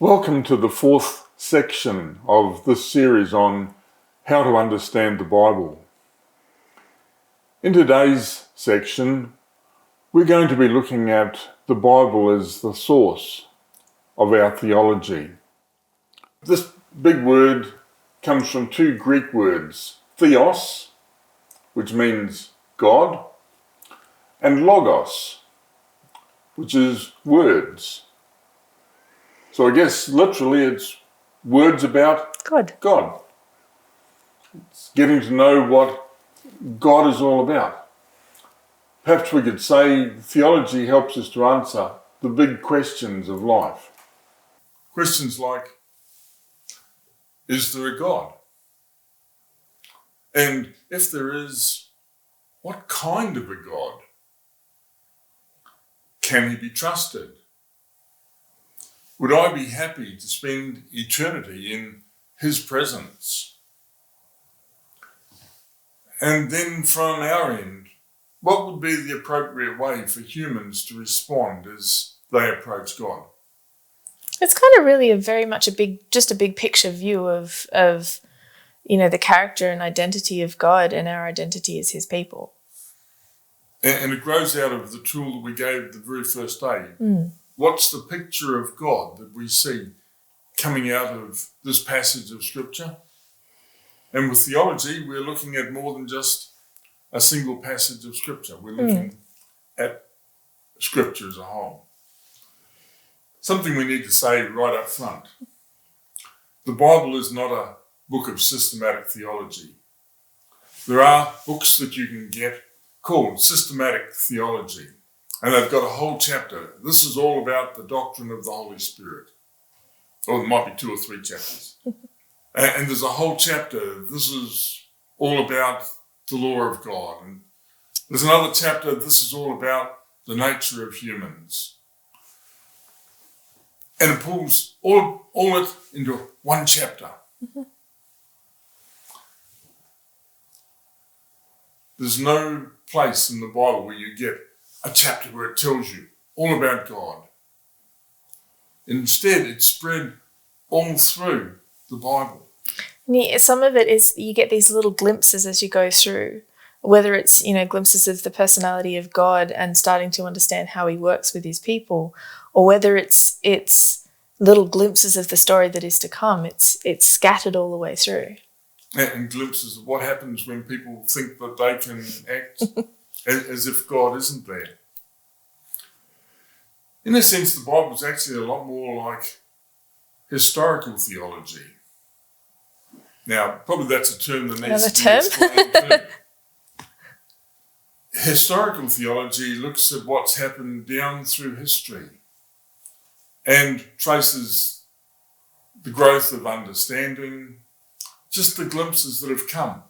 Welcome to the fourth section of this series on how to understand the Bible. In today's section, we're going to be looking at the Bible as the source of our theology. This big word comes from two Greek words, theos, which means God, and logos, which is words. So I guess literally it's words about God. It's getting to know what God is all about. Perhaps we could say theology helps us to answer the big questions of life. Questions like, is there a God? And if there is, what kind of a God? Can he be trusted? Would I be happy to spend eternity in his presence? And then from our end, what would be the appropriate way for humans to respond as they approach God? It's kind of really very much a big picture view of the character and identity of God and our identity as his people. And it grows out of the tool that we gave the very first day. What's the picture of God that we see coming out of this passage of Scripture? And with theology, we're looking at more than just a single passage of Scripture. We're looking at Scripture as a whole. Something we need to say right up front. The Bible is not a book of systematic theology. There are books that you can get called systematic theology. And they've got a whole chapter. This is all about the doctrine of the Holy Spirit. Or there might be 2 or 3 chapters. And there's a whole chapter. This is all about the law of God. And there's another chapter. This is all about the nature of humans. And it pulls all it into one chapter. There's no place in the Bible where you get a chapter where it tells you all about God. Instead, it's spread all through the Bible. Some of it is you get these little glimpses as you go through, whether it's glimpses of the personality of God and starting to understand how he works with his people, or whether it's little glimpses of the story that is to come. It's scattered all the way through. And glimpses of what happens when people think that they can act as if God isn't there. In a sense, the Bible is actually a lot more like historical theology. Now, probably that's a term that needs to be explained too. Historical theology looks at what's happened down through history and traces the growth of understanding, just the glimpses that have come.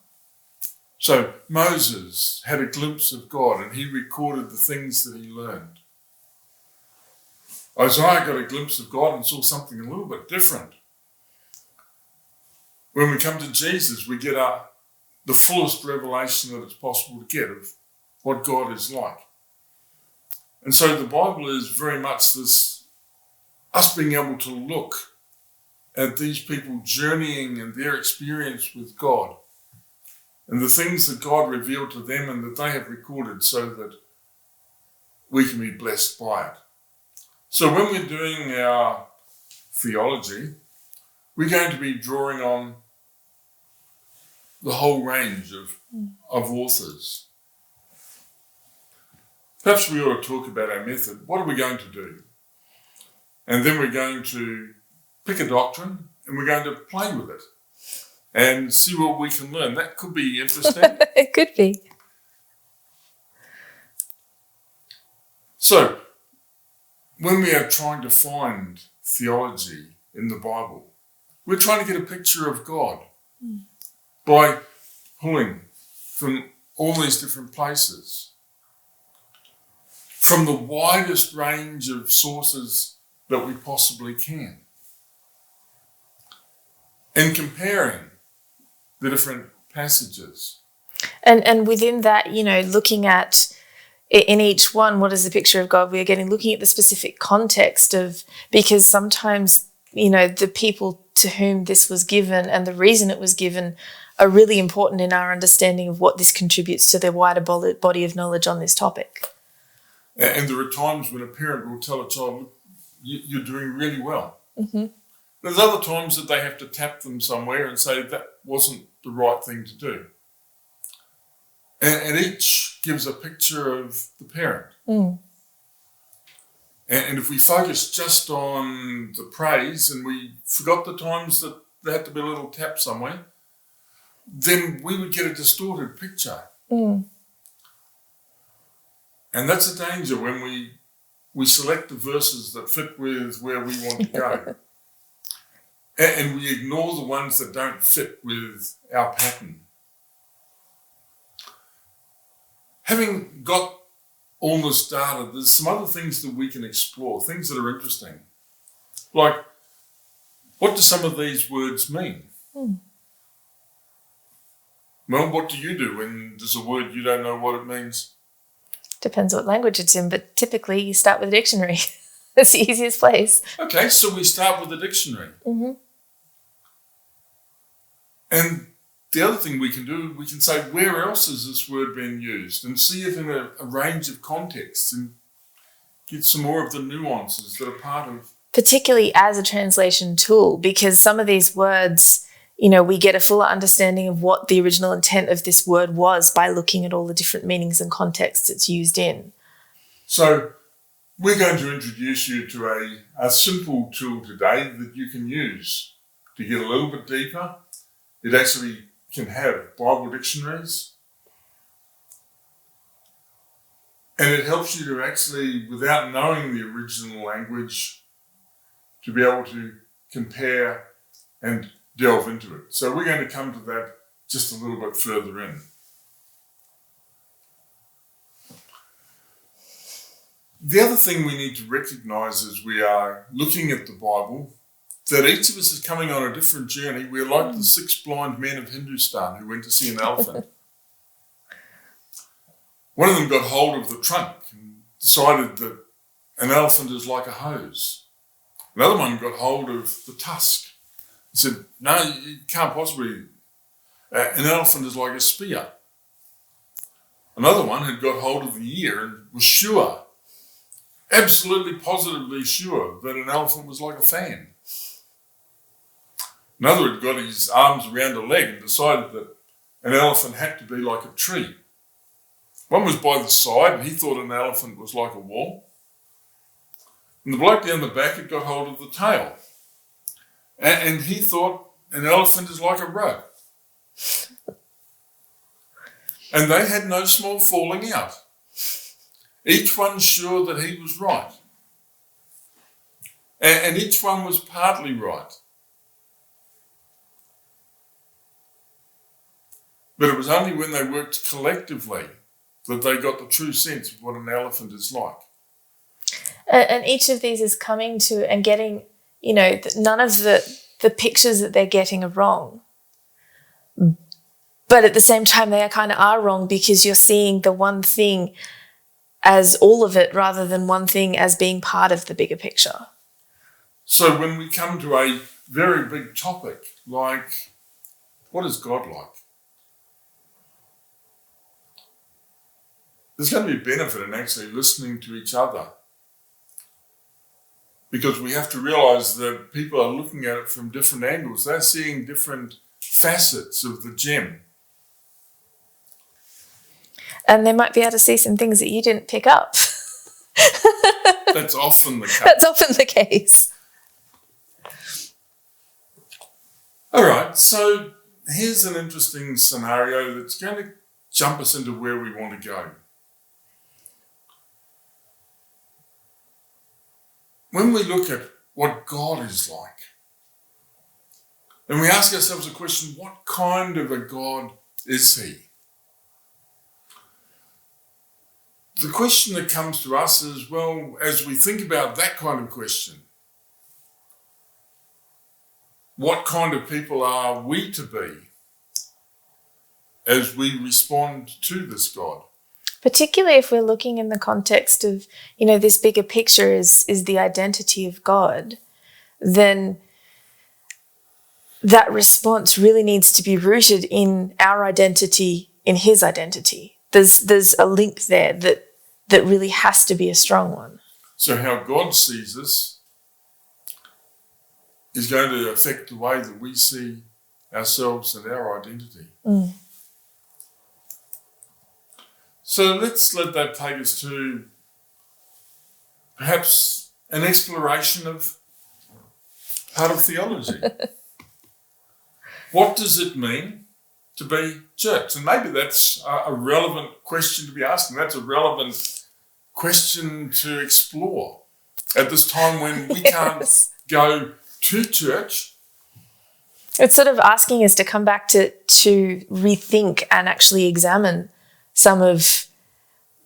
So Moses had a glimpse of God and he recorded the things that he learned. Isaiah got a glimpse of God and saw something a little bit different. When we come to Jesus, we get the fullest revelation that it's possible to get of what God is like. And so the Bible is very much this, us being able to look at these people journeying in their experience with God and the things that God revealed to them and that they have recorded so that we can be blessed by it. So when we're doing our theology, we're going to be drawing on the whole range of authors. Perhaps we ought to talk about our method. What are we going to do? And then we're going to pick a doctrine and we're going to play with it and see what we can learn. That could be interesting. It could be. So, when we are trying to find theology in the Bible, we're trying to get a picture of God by pulling from all these different places, from the widest range of sources that we possibly can, and comparing the different passages. And within that, looking at in each one, what is the picture of God? We're looking at the specific context of, because sometimes the people to whom this was given and the reason it was given are really important in our understanding of what this contributes to their wider body of knowledge on this topic. And there are times when a parent will tell a child, look, you're doing really well. Mm-hmm. There's other times that they have to tap them somewhere and say that wasn't the right thing to do. And each gives a picture of the parent. Mm. And if we focus just on the praise and we forgot the times that there had to be a little tap somewhere, then we would get a distorted picture. Mm. And that's a danger when we select the verses that fit with where we want to go. And we ignore the ones that don't fit with our pattern. Having got all this data, there's some other things that we can explore, things that are interesting. Like, what do some of these words mean? Mm. Well, what do you do when there's a word you don't know what it means? Depends what language it's in, but typically you start with a dictionary. That's the easiest place. Okay, so we start with a dictionary. Mm-hmm. And the other thing we can do, we can say, where else has this word been used? And see it in a range of contexts and get some more of the nuances that are part of... Particularly as a translation tool, because some of these words, we get a fuller understanding of what the original intent of this word was by looking at all the different meanings and contexts it's used in. So we're going to introduce you to a simple tool today that you can use to get a little bit deeper. It actually can have Bible dictionaries. And it helps you to actually, without knowing the original language, to be able to compare and delve into it. So we're going to come to that just a little bit further in. The other thing we need to recognise as we are looking at the Bible, that each of us is coming on a different journey. We're like the 6 blind men of Hindustan who went to see an elephant. One of them got hold of the trunk and decided that an elephant is like a hose. Another one got hold of the tusk and said, no, you can't possibly. An elephant is like a spear. Another one had got hold of the ear and was sure, absolutely positively sure, that an elephant was like a fan. Another had got his arms around a leg and decided that an elephant had to be like a tree. One was by the side and he thought an elephant was like a wall. And the bloke down the back had got hold of the tail. And he thought an elephant is like a rope. And they had no small falling out. Each one sure that he was right. And each one was partly right. But it was only when they worked collectively that they got the true sense of what an elephant is like. And each of these is coming to and getting, none of the pictures that they're getting are wrong. But at the same time, they kind of are wrong because you're seeing the one thing as all of it rather than one thing as being part of the bigger picture. So when we come to a very big topic like, what is God like? There's going to be benefit in actually listening to each other, because we have to realise that people are looking at it from different angles. They're seeing different facets of the gem. And they might be able to see some things that you didn't pick up. That's often the case. That's often the case. All right, so here's an interesting scenario that's going to jump us into where we want to go. When we look at what God is like, and we ask ourselves a question, what kind of a God is he? The question that comes to us is, well, as we think about that kind of question, what kind of people are we to be as we respond to this God? Particularly if we're looking in the context of, this bigger picture is the identity of God. then that response really needs to be rooted in our identity, in his identity. There's a link there that really has to be a strong one. So how God sees us is going to affect the way that we see ourselves and our identity. So let's let that take us to perhaps an exploration of part of theology. What does it mean to be church? And maybe that's a relevant question to be asking. That's a relevant question to explore at this time when we can't go to church. It's sort of asking us to come back to rethink and actually examine some of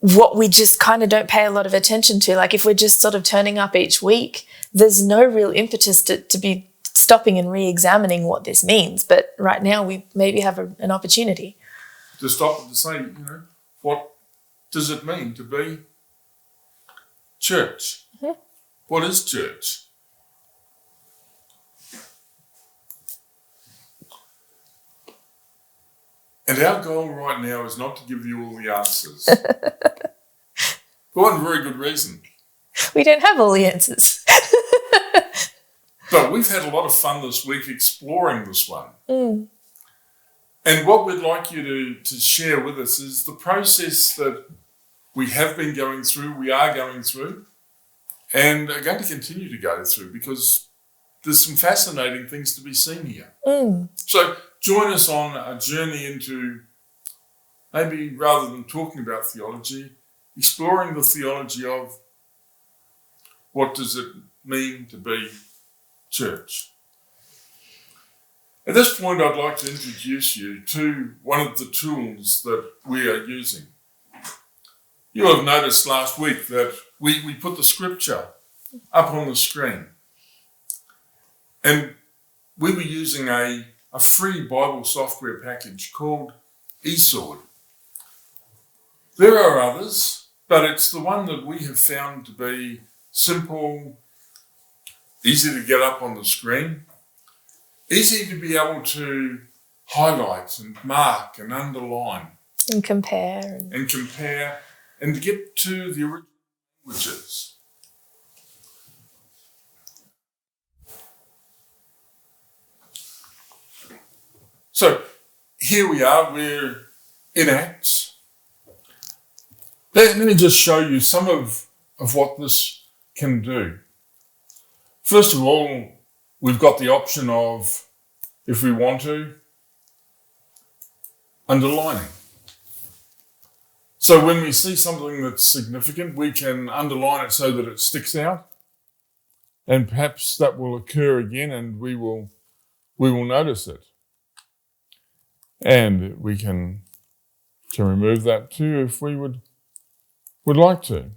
what we just kind of don't pay a lot of attention to. Like if we're just sort of turning up each week, there's no real impetus to be stopping and re-examining what this means. But right now we maybe have an opportunity. To stop and to say, what does it mean to be church? Mm-hmm. What is church? And our goal right now is not to give you all the answers. For one very good reason. We don't have all the answers. But we've had a lot of fun this week exploring this one. And what we'd like you to share with us is the process that we have been going through, we are going through, and are going to continue to go through, because there's some fascinating things to be seen here. So join us on a journey into, maybe rather than talking about theology, exploring the theology of what does it mean to be church. At this point, I'd like to introduce you to one of the tools that we are using. You'll have noticed last week that we put the scripture up on the screen. And we were using a free Bible software package called eSword. There are others, but it's the one that we have found to be simple, easy to get up on the screen, easy to be able to highlight and mark and underline. And compare. And to get to the original languages. So here we are, we're in Acts. Let me just show you some of what this can do. First of all, we've got the option of, if we want to, underlining. So when we see something that's significant, we can underline it so that it sticks out. And perhaps that will occur again and we will notice it. And we can remove that too if we would like to.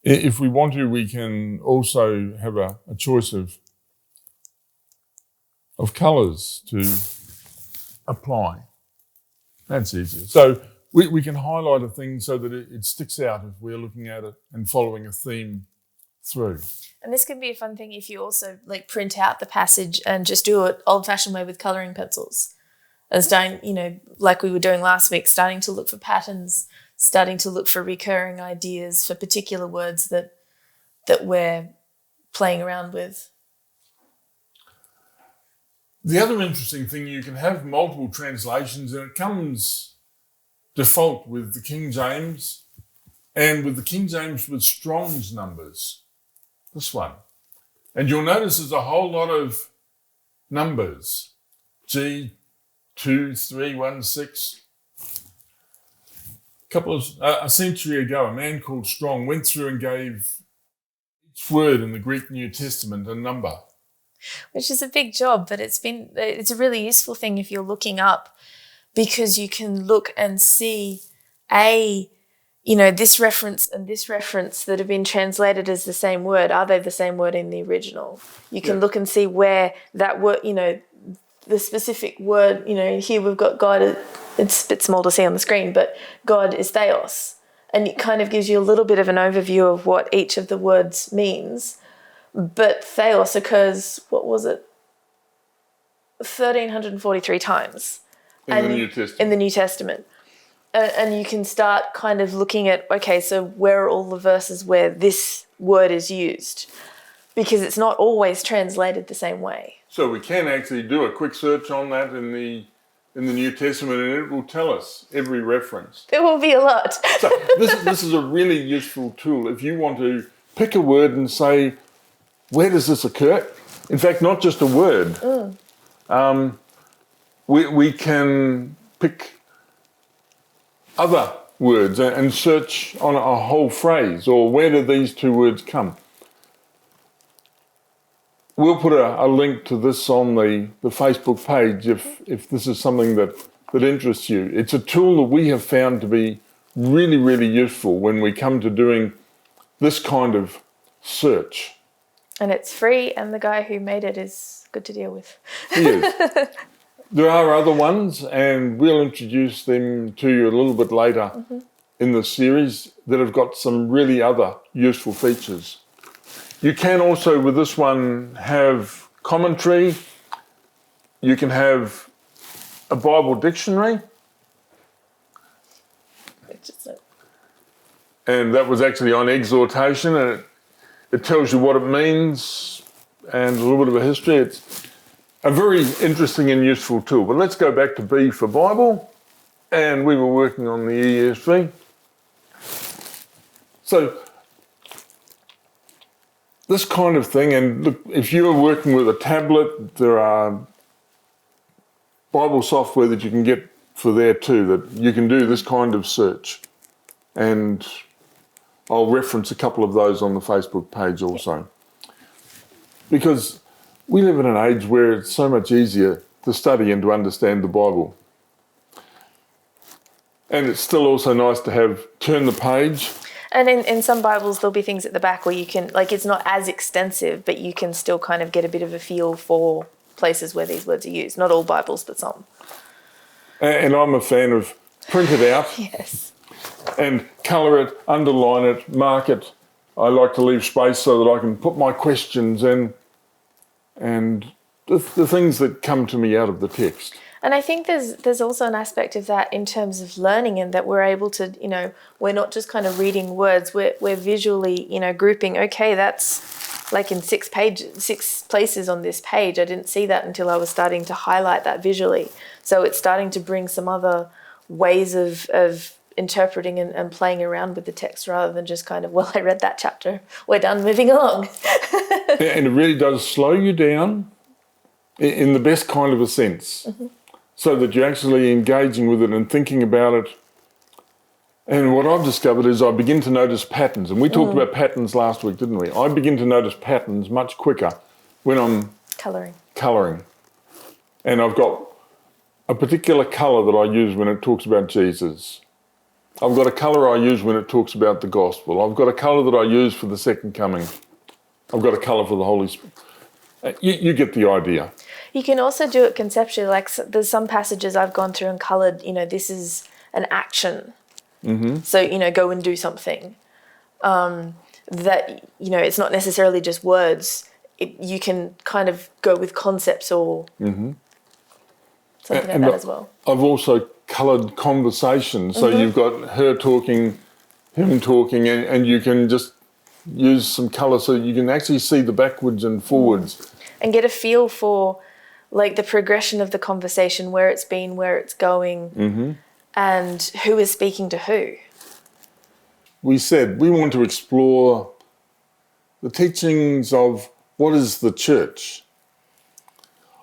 If we want to, we can also have a choice of colours to apply. That's easier. So we can highlight a thing so that it sticks out if we're looking at it and following a theme through. And this can be a fun thing if you also print out the passage and just do it old-fashioned way with colouring pencils. And starting, like we were doing last week, starting to look for patterns, starting to look for recurring ideas, for particular words that we're playing around with. The other interesting thing, you can have multiple translations, and it comes default with the King James, and with the King James with Strong's numbers, this one. And you'll notice there's a whole lot of numbers, G2316. A century ago, a man called Strong went through and gave each word in the Greek New Testament a number. Which is a big job, but it's a really useful thing if you're looking up, because you can look and see this reference and this reference that have been translated as the same word. Are they the same word in the original? You can look and see where that word, the specific word, here we've got God. It's a bit small to see on the screen, but God is theos. And it kind of gives you a little bit of an overview of what each of the words means. But theos occurs, what was it, 1,343 times. In the New Testament. In the New Testament. And you can start kind of looking at, okay, so where are all the verses where this word is used? Because it's not always translated the same way. So we can actually do a quick search on that in the New Testament, and it will tell us every reference. It will be a lot. So this is a really useful tool if you want to pick a word and say, where does this occur? In fact, not just a word. We can pick other words and search on a whole phrase, or where do these two words come? We'll put a link to this on the Facebook page if this is something that interests you. It's a tool that we have found to be really, really useful when we come to doing this kind of search. And it's free, and the guy who made it is good to deal with. He is. There are other ones, and we'll introduce them to you a little bit later in the series that have got some really other useful features. You can also, with this one, have commentary. You can have a Bible dictionary. And that was actually on exhortation, and it tells you what it means and a little bit of a history. It's a very interesting and useful tool. But let's go back to B for Bible, and we were working on the ESV. So this kind of thing, and look, if you're working with a tablet, there are Bible software that you can get for there too, that you can do this kind of search. And I'll reference a couple of those on the Facebook page also. Because we live in an age where it's so much easier to study and to understand the Bible. And it's still also nice to have turn the page. And in some Bibles, there'll be things at the back where you can, like, it's not as extensive, but you can still kind of get a bit of a feel for places where these words are used. Not all Bibles, but some. And I'm a fan of print it out. Yes. And colour it, underline it, mark it. I like to leave space so that I can put my questions in and the things that come to me out of the text. And I think there's also an aspect of that in terms of learning, and that we're able to, we're not just kind of reading words, we're visually, grouping, okay, that's like in 6 places on this page. I didn't see that until I was starting to highlight that visually. So it's starting to bring some other ways of interpreting and playing around with the text, rather than just kind of, well, I read that chapter, we're done, moving along. And it really does slow you down in the best kind of a sense, so that you're actually engaging with it and thinking about it. And what I've discovered is I begin to notice patterns. And we talked about patterns last week, didn't we? I begin to notice patterns much quicker when I'm colouring. And I've got a particular colour that I use when it talks about Jesus. I've got a colour I use when it talks about the gospel. I've got a colour that I use for the second coming. I've got a colour for the Holy Spirit. You get the idea. You can also do it conceptually. Like, there's some passages I've gone through and coloured, this is an action. So, go and do something. That, it's not necessarily just words. You can kind of go with concepts or something like that as well. I've also coloured conversations. So you've got her talking, him talking, and you can just use some colour so you can actually see the backwards and forwards. And get a feel for, like, the progression of the conversation, where it's been, where it's going, and who is speaking to who. We said we want to explore the teachings of what is the church.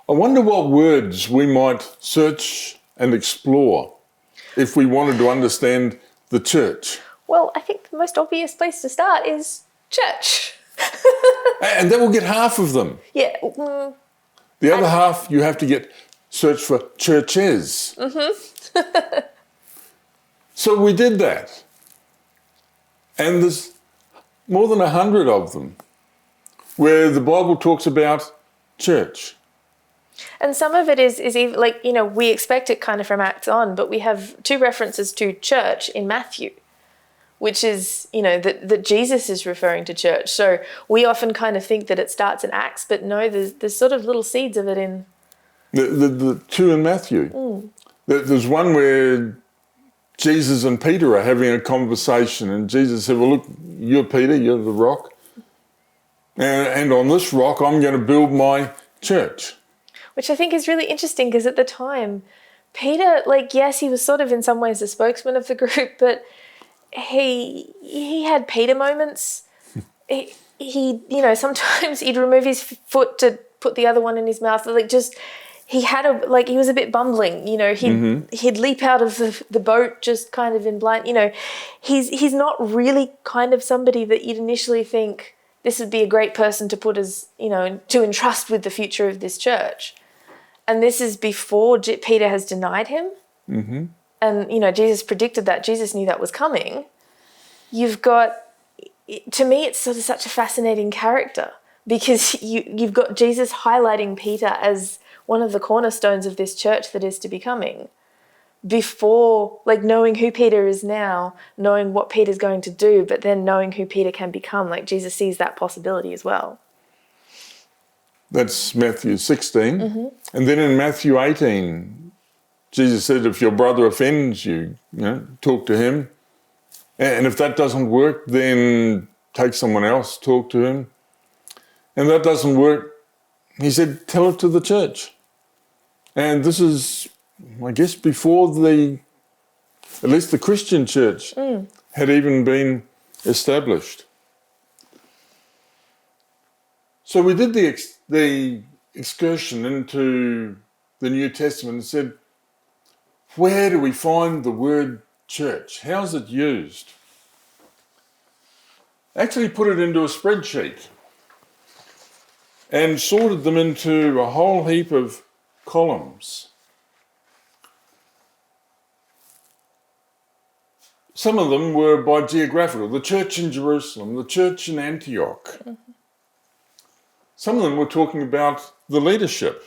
I wonder what words we might search and explore if we wanted to understand the church. Well, I think the most obvious place to start is church. And that will get half of them. Yeah. The other half, you have to search for churches. So we did that. And there's more than 100 of them where the Bible talks about church. And some of it is even, like, we expect it kind of from Acts on, but we have 2 references to church in Matthew, which is, that Jesus is referring to church. So we often kind of think that it starts in Acts, but no, there's sort of little seeds of it in... The two in Matthew. There's one where Jesus and Peter are having a conversation, and Jesus said, well, look, you're Peter, you're the rock, and on this rock I'm going to build my church. Which I think is really interesting, because at the time, Peter, yes, he was sort of in some ways the spokesman of the group, but he had Peter moments. he sometimes he'd remove his foot to put the other one in his mouth. He had he was a bit bumbling, he'd leap out of the boat just kind of in blind, he's not really kind of somebody that you'd initially think this would be a great person to put as, to entrust with the future of this church. And this is before Peter has denied him. Mm-hmm. And, Jesus predicted that. Jesus knew that was coming. You've got, to me, it's sort of such a fascinating character, because you've got Jesus highlighting Peter as one of the cornerstones of this church that is to be coming, before, knowing who Peter is now, knowing what Peter's going to do, but then knowing who Peter can become. Jesus sees that possibility as well. That's Matthew 16. Mm-hmm. And then in Matthew 18, Jesus said, if your brother offends you, talk to him. And if that doesn't work, then take someone else, talk to him. And that doesn't work, he said, tell it to the church. And this is, I guess, before at least the Christian church had even been established. So we did the excursion into the New Testament and said, where do we find the word church? How's it used? Actually put it into a spreadsheet and sorted them into a whole heap of columns. Some of them were by geographical, the church in Jerusalem, the church in Antioch. Mm-hmm. Some of them were talking about the leadership,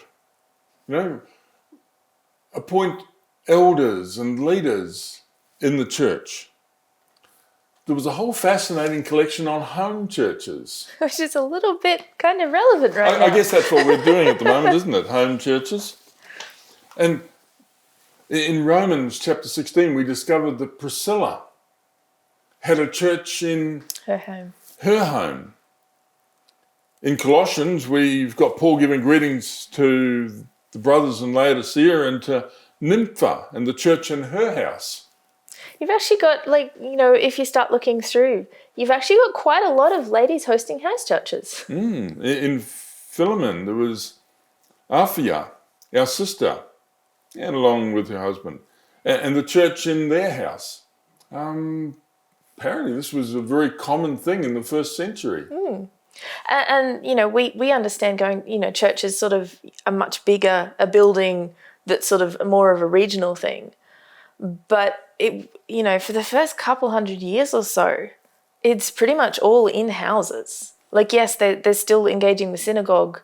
appoint elders and leaders in the church. There was a whole fascinating collection on home churches. Which is a little bit kind of relevant now. I guess that's what we're doing at the moment, isn't it? Home churches. And in Romans chapter 16, we discovered that Priscilla had a church in her home. In Colossians, we've got Paul giving greetings to the brothers in Laodicea and to Nympha and the church in her house. You've actually got, if you start looking through, you've actually got quite a lot of ladies hosting house churches. In Philemon, there was Aphia, our sister, and along with her husband, and the church in their house. Apparently this was a very common thing in the first century. And we understand going, church is sort of a much bigger, a building that's sort of more of a regional thing. But it, for the first couple hundred years or so, it's pretty much all in houses. Yes, they're still engaging the synagogue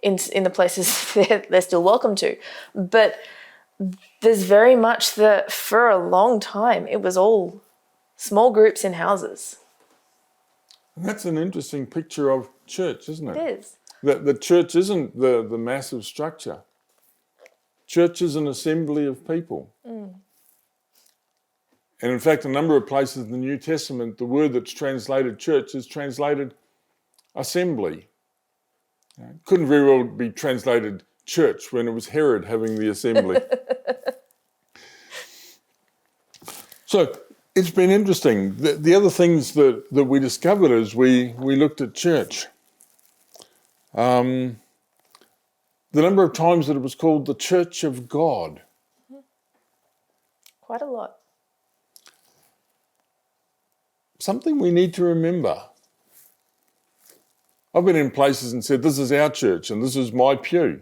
in the places they're still welcome to. But there's very much for a long time, it was all small groups in houses. That's an interesting picture of church, isn't it? It is. The church isn't the massive structure. Church is an assembly of people. And in fact, a number of places in the New Testament, the word that's translated church is translated assembly. Couldn't very well be translated church when it was Herod having the assembly. So it's been interesting. The other things that we discovered as we looked at church, the number of times that it was called the Church of God. Quite a lot. Something we need to remember. I've been in places and said, this is our church and this is my pew.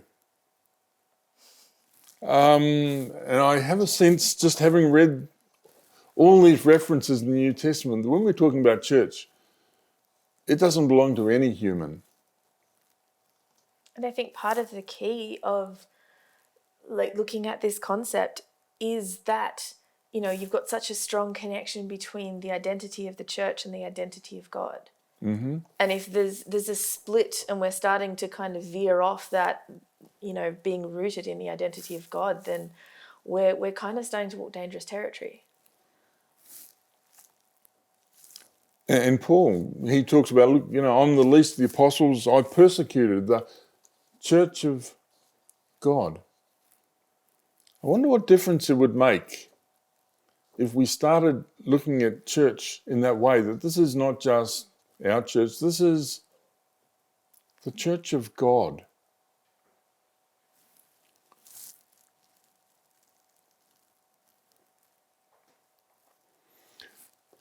And I have a sense, just having read all these references in the New Testament, that when we're talking about church, it doesn't belong to any human. And I think part of the key of looking at this concept is that you've got such a strong connection between the identity of the church and the identity of God. Mm-hmm. And if there's a split and we're starting to kind of veer off that, being rooted in the identity of God, then we're kind of starting to walk dangerous territory. And Paul, he talks about, look, I'm the least of the apostles. I persecuted the church of God. I wonder what difference it would make if we started looking at church in that way, that this is not just our church, this is the church of God.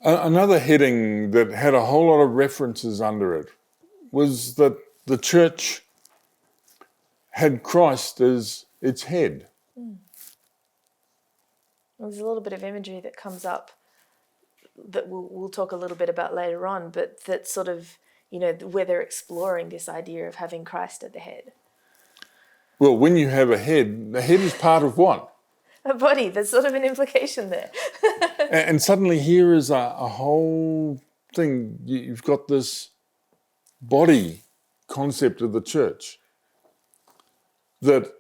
Another heading that had a whole lot of references under it was that the church had Christ as its head. There's a little bit of imagery that comes up that we'll talk a little bit about later on, but that sort of, where they're exploring this idea of having Christ at the head. Well, when you have a head, the head is part of what? A body. There's sort of an implication there. And suddenly here is a whole thing. You've got this body concept of the church. That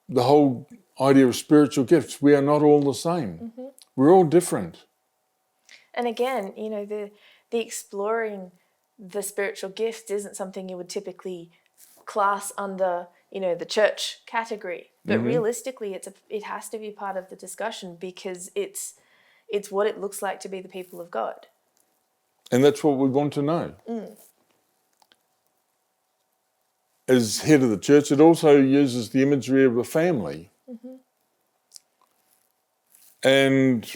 the whole idea of spiritual gifts, we are not all the same. Mm-hmm. We're all different. And again, the exploring the spiritual gifts isn't something you would typically class under, the church category. But realistically, it has to be part of the discussion because it's what it looks like to be the people of God. And that's what we want to know. As head of the church, it also uses the imagery of a family. Mm-hmm. And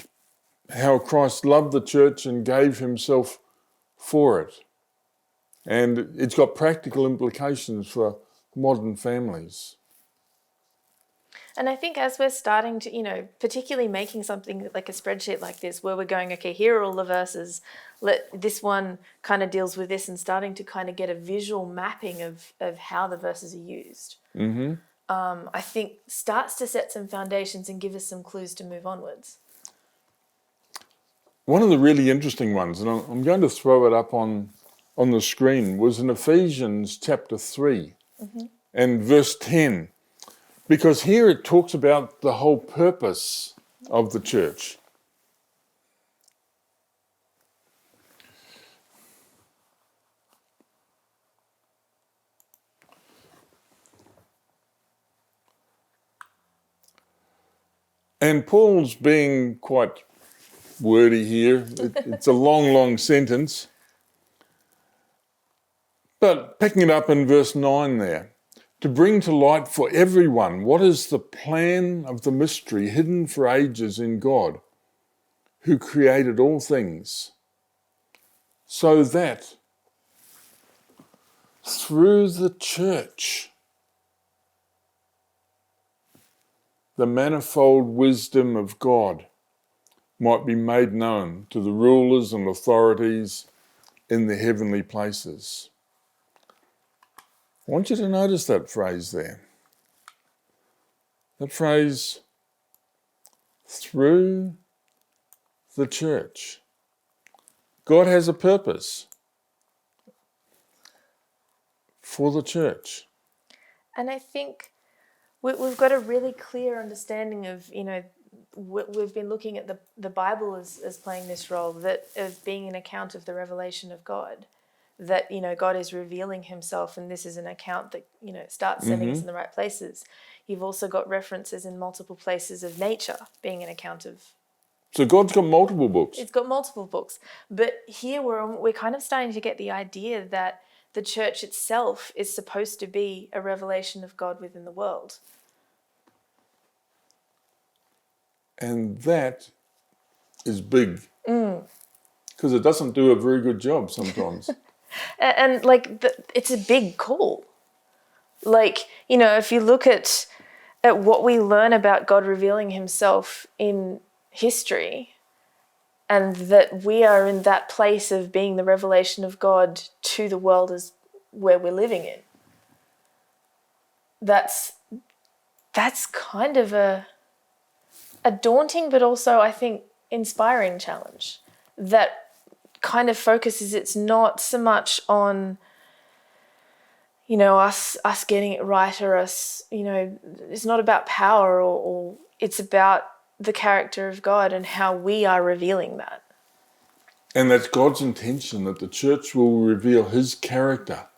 how Christ loved the church and gave himself for it. And it's got practical implications for modern families. And I think as we're starting to, particularly making something like a spreadsheet like this, where we're going, okay, here are all the verses, this one kind of deals with this, and starting to kind of get a visual mapping of how the verses are used, I think starts to set some foundations and give us some clues to move onwards. One of the really interesting ones, and I'm going to throw it up on the screen, was in Ephesians chapter 3 and verse 10. Because here it talks about the whole purpose of the church. And Paul's being quite wordy here. It's a long, long sentence. But picking it up in verse 9 there. To bring to light for everyone what is the plan of the mystery hidden for ages in God, who created all things, so that through the church the manifold wisdom of God might be made known to the rulers and authorities in the heavenly places. I want you to notice that phrase there. That phrase, through the church. God has a purpose for the church. And I think we've got a really clear understanding of, we've been looking at the Bible as playing this role, that of being an account of the revelation of God. That, God is revealing himself, and this is an account that, starts sending us in the right places. You've also got references in multiple places of nature being an account of. So God's got multiple books. It's got multiple books. But here we're kind of starting to get the idea that the church itself is supposed to be a revelation of God within the world. And that is big. Because it doesn't do a very good job sometimes. And it's a big call. If you look at what we learn about God revealing himself in history, and that we are in that place of being the revelation of God to the world as where we're living in, that's kind of a daunting, but also I think inspiring challenge that kind of focuses, it's not so much on, us getting it right, or us, it's not about power, or it's about the character of God and how we are revealing that. And that's God's intention, that the church will reveal his character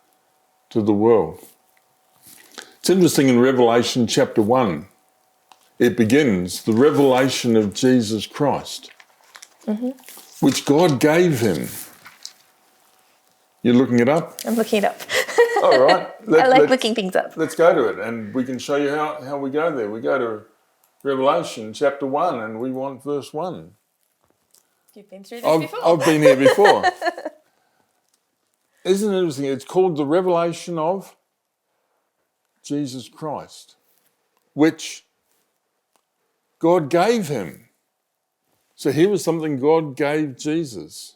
to the world. It's interesting, in Revelation chapter 1, it begins, the revelation of Jesus Christ, which God gave him. You're looking it up? I'm looking it up. All right. I like looking things up. Let's go to it, and we can show you how we go there. We go to Revelation chapter 1, and we want verse 1. You've been through this before. I've been here before. Isn't it interesting? It's called the revelation of Jesus Christ, which God gave him. So here was something God gave Jesus.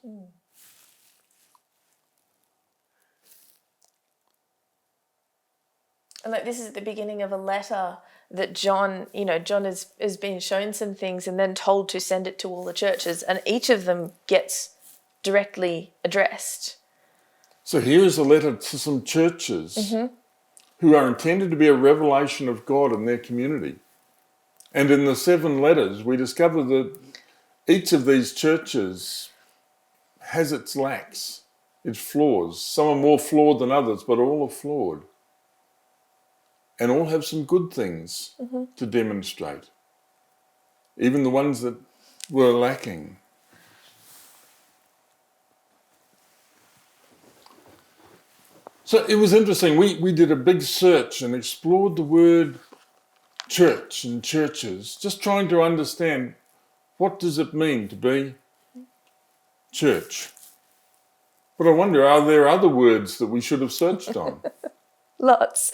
And like, this is the beginning of a letter that John has been shown some things and then told to send it to all the churches, and each of them gets directly addressed. So here is a letter to some churches who are intended to be a revelation of God in their community. And in the 7 letters, we discover that each of these churches has its lacks, its flaws. Some are more flawed than others, but all are flawed. And all have some good things to demonstrate, even the ones that were lacking. So it was interesting. We did a big search and explored the word church and churches, just trying to understand, what does it mean to be church? But I wonder, are there other words that we should have searched on? Lots.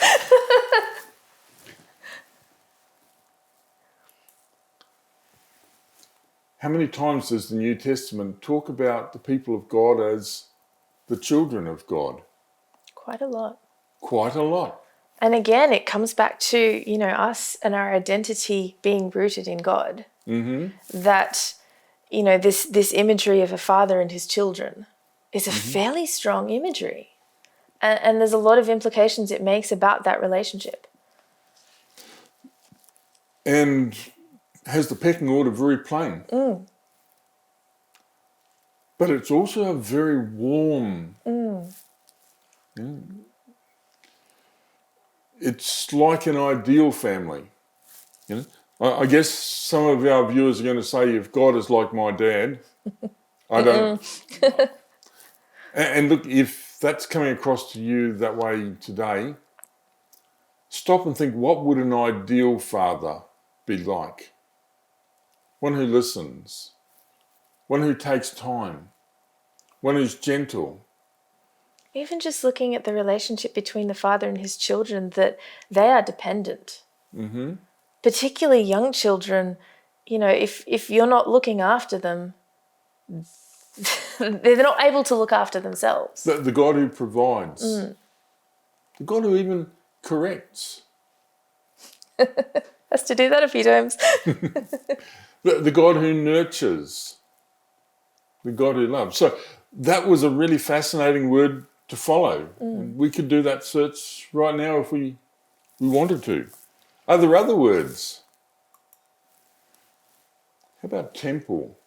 How many times does the New Testament talk about the people of God as the children of God? Quite a lot. Quite a lot. And again, it comes back to, us and our identity being rooted in God. That, this imagery of a father and his children is a fairly strong imagery. And there's a lot of implications it makes about that relationship. And has the pecking order very plain. But it's also a very warm. Yeah. It's like an ideal family. I guess some of our viewers are going to say, if God is like my dad, I don't. And look, if that's coming across to you that way today, stop and think, what would an ideal father be like? One who listens, one who takes time, one who's gentle. Even just looking at the relationship between the father and his children, that they are dependent. Particularly young children, if you're not looking after them, they're not able to look after themselves. The God who provides. The God who even corrects. Has to do that a few times. The God who nurtures. The God who loves. So that was a really fascinating word to follow. And we could do that search right now if we wanted to. Are there other words? How about temple?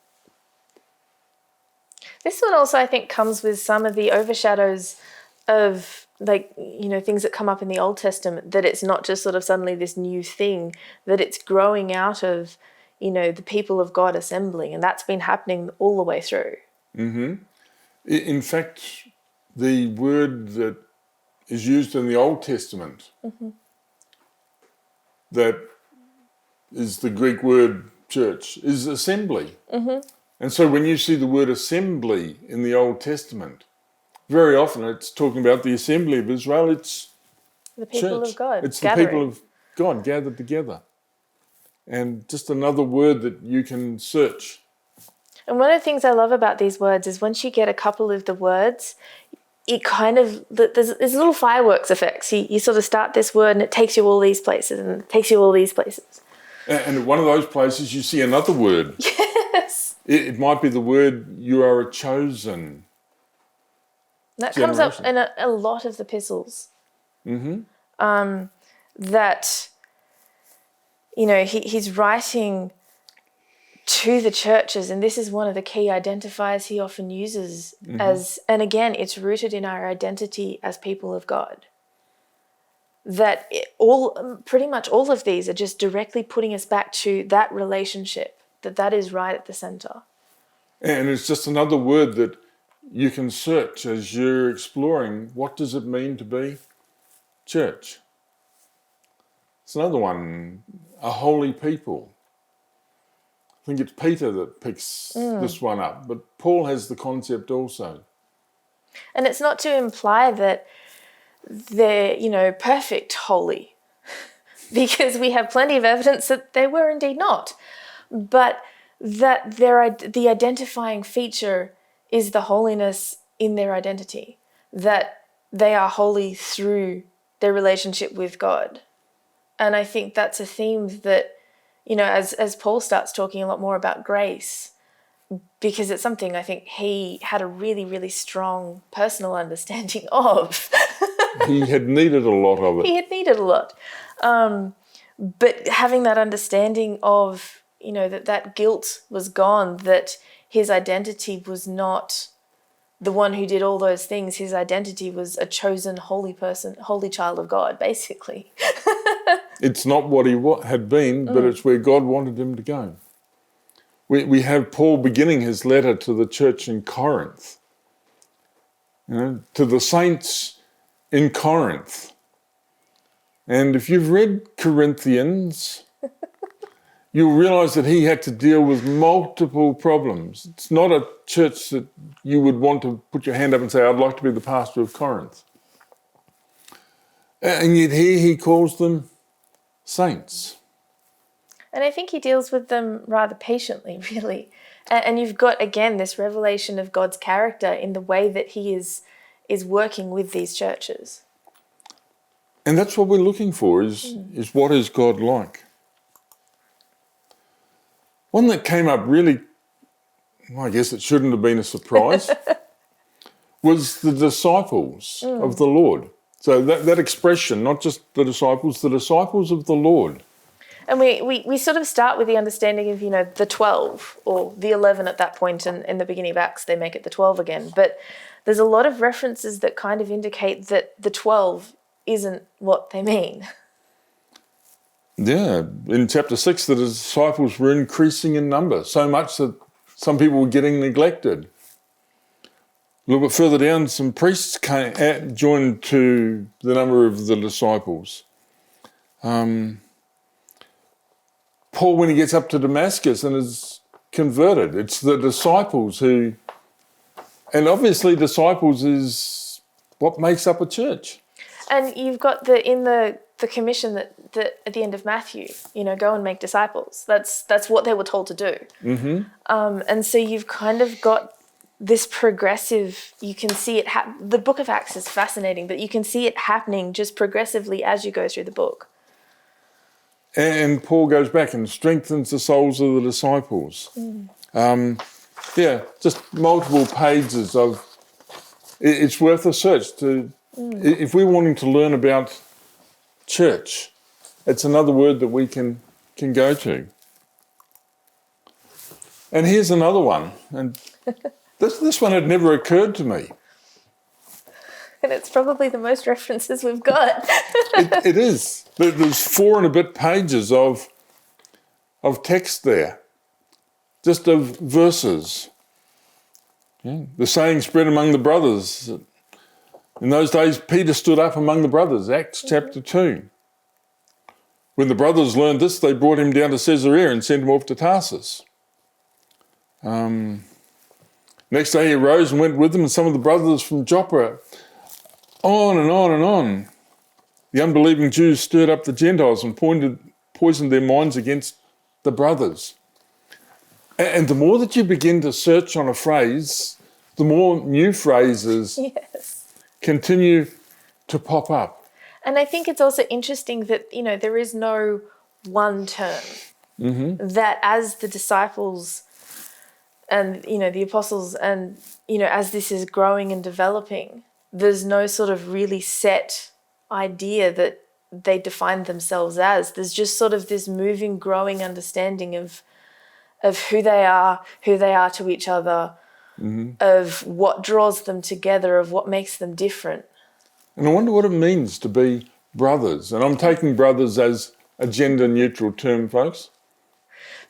This one also, I think, comes with some of the overshadows of, things that come up in the Old Testament, that it's not just sort of suddenly this new thing, that it's growing out of, the people of God assembling, and that's been happening all the way through. In fact, the word that is used in the Old Testament, that is the Greek word church, is assembly. And so when you see the word assembly in the Old Testament, very often it's talking about the assembly of Israel. It's the people church. of God. It's gathering. the people of God gathered together. And just another word that you can search. And one of the things I love about these words is once you get a couple of the words, it kind of, there's little fireworks effects. You sort of start this word and it takes you all these places and it takes you all these places. And at one of those places you see another word. Yes. It might be the word, you are a chosen That generation. comes up in a lot of the epistles. That, he's writing to the churches, and this is one of the key identifiers he often uses and again, it's rooted in our identity as people of God. That pretty much all of these are just directly putting us back to that relationship, that is right at the center. And it's just another word that you can search as you're exploring, what does it mean to be church? It's another one, a holy people. I think it's Peter that picks this one up, but Paul has the concept also. And it's not to imply that they're, perfect holy, because we have plenty of evidence that they were indeed not. But that the identifying feature is the holiness in their identity, that they are holy through their relationship with God. And I think that's a theme that, as Paul starts talking a lot more about grace, because it's something I think he had a really, really strong personal understanding of. He had needed a lot of it. He had needed a lot. But having that understanding of, that guilt was gone, that his identity was not the one who did all those things. His identity was a chosen holy person, holy child of God, basically. It's not what he had been, but it's where God wanted him to go. We have Paul beginning his letter to the church in Corinth, to the saints in Corinth. And if you've read Corinthians, you'll realise that he had to deal with multiple problems. It's not a church that you would want to put your hand up and say, I'd like to be the pastor of Corinth. And yet here he calls them saints. And I think he deals with them rather patiently, really. And you've got, again, this revelation of God's character in the way that he is working with these churches. And that's what we're looking for, is what is God like? One that came up really, I guess it shouldn't have been a surprise, was the disciples of the Lord. So that expression, not just the disciples of the Lord. And we sort of start with the understanding of, the 12 or the 11 at that point, and in the beginning of Acts they make it the 12 again. But there's a lot of references that kind of indicate that the 12 isn't what they mean. Yeah, in chapter 6, the disciples were increasing in number, so much that some people were getting neglected. A little bit further down, some priests joined to the number of the disciples. Paul, when he gets up to Damascus and is converted, it's the disciples who, and obviously disciples is what makes up a church. And you've got the commission that at the end of Matthew, go and make disciples. That's what they were told to do. Mm-hmm. And so you've kind of got this progressive, you can see it, the book of Acts is fascinating, but you can see it happening just progressively as you go through the book. And Paul goes back and strengthens the souls of the disciples. Just multiple pages of, it's worth a search if we're wanting to learn about church, it's another word that we can go to. And here's another one, and this one had never occurred to me. And it's probably the most references we've got. It is. There's 4 and a bit pages of text there, just of verses. Yeah. The saying spread among the brothers. In those days, Peter stood up among the brothers, Acts chapter 2. When the brothers learned this, they brought him down to Caesarea and sent him off to Tarsus. Next day he arose and went with them, and some of the brothers from Joppa. On and on and on. The unbelieving Jews stirred up the Gentiles and poisoned their minds against the brothers. And the more that you begin to search on a phrase, the more new phrases continue to pop up. And I think it's also interesting that, there is no one term. That as the disciples and, the apostles, and, as this is growing and developing, there's no sort of really set idea that they define themselves as. There's just sort of this moving, growing understanding of who they are to each other, of what draws them together, of what makes them different. And I wonder what it means to be brothers. And I'm taking brothers as a gender-neutral term, folks.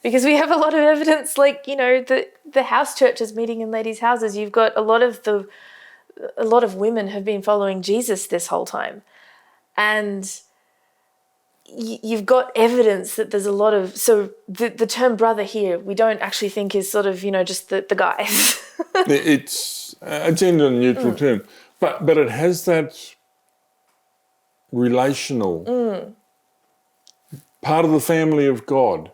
Because we have a lot of evidence, like, the house churches meeting in ladies' houses. You've got a lot of women have been following Jesus this whole time. And you've got evidence that there's a lot of... So the term brother here, we don't actually think is sort of, just the guys. It's a gender-neutral term. But it has that relational part of the family of God,